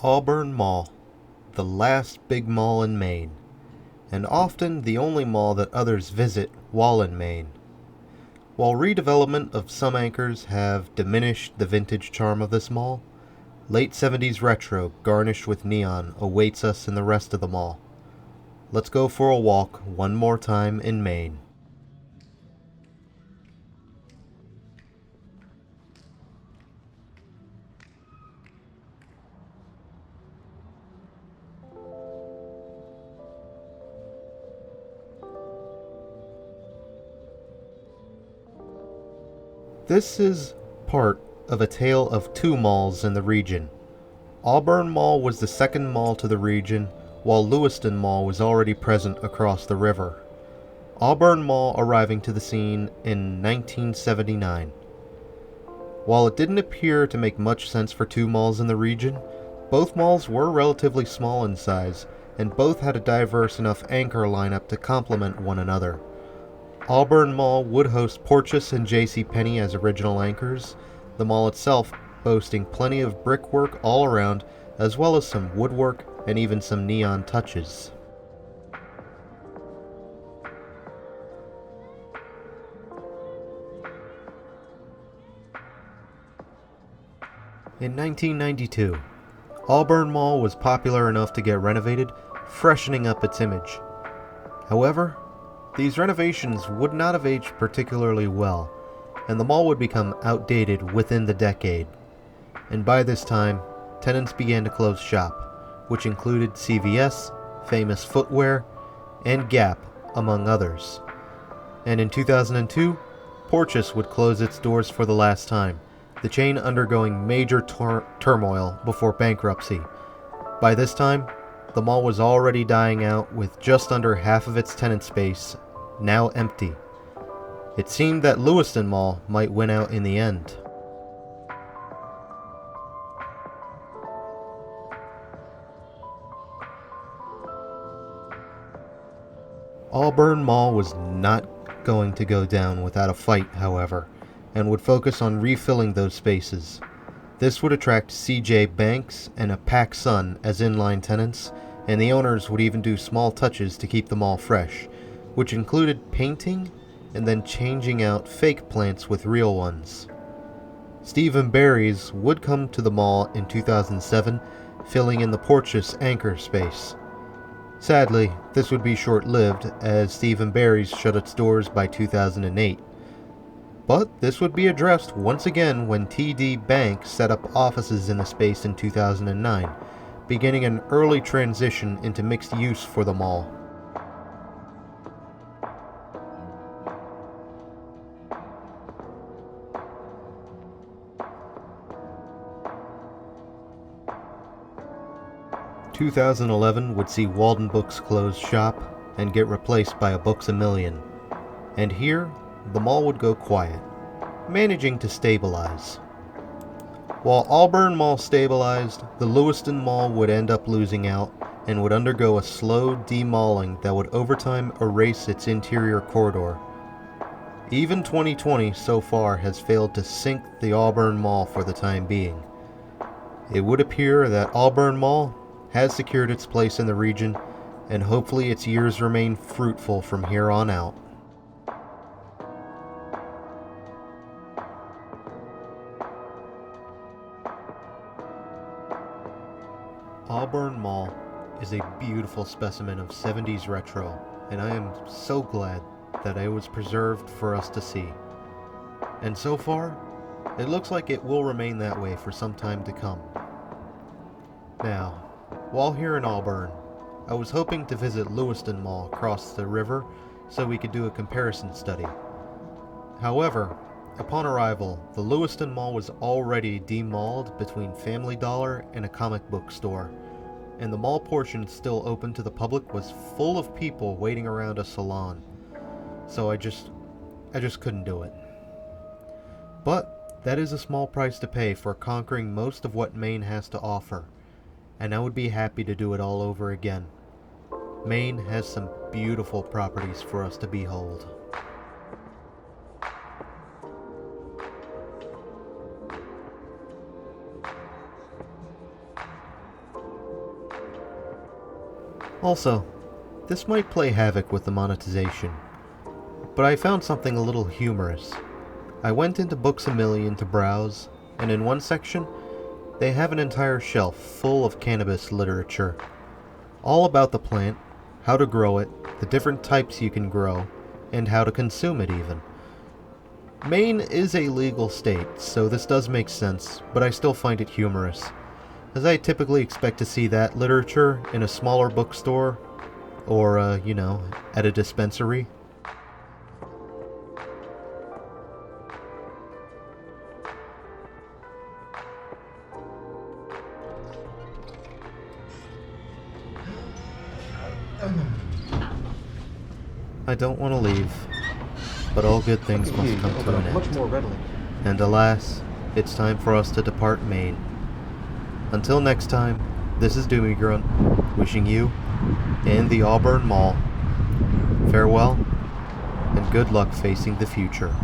Auburn Mall, the last big mall in Maine, and often the only mall that others visit while in Maine. While redevelopment of some anchors have diminished the vintage charm of this mall, late 70s retro garnished with neon awaits us in the rest of the mall. Let's go for a walk one more time in Maine. This is part of a tale of two malls in the region. Auburn Mall was the second mall to the region, while Lewiston Mall was already present across the river. Auburn Mall arriving to the scene in 1979. While it didn't appear to make much sense for two malls in the region, both malls were relatively small in size, and both had a diverse enough anchor lineup to complement one another. Auburn Mall would host Porches and JCPenney as original anchors, the mall itself boasting plenty of brickwork all around, as well as some woodwork and even some neon touches. In 1992, Auburn Mall was popular enough to get renovated, freshening up its image. However, these renovations would not have aged particularly well, and the mall would become outdated within the decade. And by this time, tenants began to close shop, which included CVS, Famous Footwear, and Gap, among others. And in 2002, Porches would close its doors for the last time, the chain undergoing major turmoil before bankruptcy. By this time, the mall was already dying out with just under half of its tenant space now empty. It seemed that Lewiston Mall might win out in the end. Auburn Mall was not going to go down without a fight, however, and would focus on refilling those spaces. This would attract CJ Banks and a PacSun as inline tenants, and the owners would even do small touches to keep the mall fresh, which included painting and then changing out fake plants with real ones. Steve & Barry's would come to the mall in 2007, filling in the Porches anchor space. Sadly, this would be short-lived, as Steve & Barry's shut its doors by 2008. But this would be addressed once again when TD Bank set up offices in the space in 2009, beginning an early transition into mixed use for the mall. In 2011 would see Walden Books close shop and get replaced by a Books A Million. And here, the mall would go quiet, managing to stabilize. While Auburn Mall stabilized, the Lewiston Mall would end up losing out and would undergo a slow demalling that would over time erase its interior corridor. Even 2020 so far has failed to sink the Auburn Mall for the time being. It would appear that Auburn Mall has secured its place in the region, and hopefully its years remain fruitful from here on out. Auburn Mall is a beautiful specimen of 70s retro, and I am so glad that it was preserved for us to see. And so far, it looks like it will remain that way for some time to come. Now, while here in Auburn, I was hoping to visit Lewiston Mall across the river so we could do a comparison study. However, upon arrival, the Lewiston Mall was already demalled between Family Dollar and a comic book store, and the mall portion still open to the public was full of people waiting around a salon. So I just couldn't do it. But that is a small price to pay for conquering most of what Maine has to offer, and I would be happy to do it all over again. Maine has some beautiful properties for us to behold. Also, this might play havoc with the monetization, but I found something a little humorous. I went into Books A Million to browse, and in one section, they have an entire shelf full of cannabis literature. All about the plant, how to grow it, the different types you can grow, and how to consume it even. Maine is a legal state, so this does make sense, but I still find it humorous, as I typically expect to see that literature in a smaller bookstore, or, at a dispensary. I don't want to leave, but all good things must come to an Much end. more readily. And alas, it's time for us to depart Maine. Until next time, this is Doomie Grunt, wishing you and the Auburn Mall farewell, and good luck facing the future.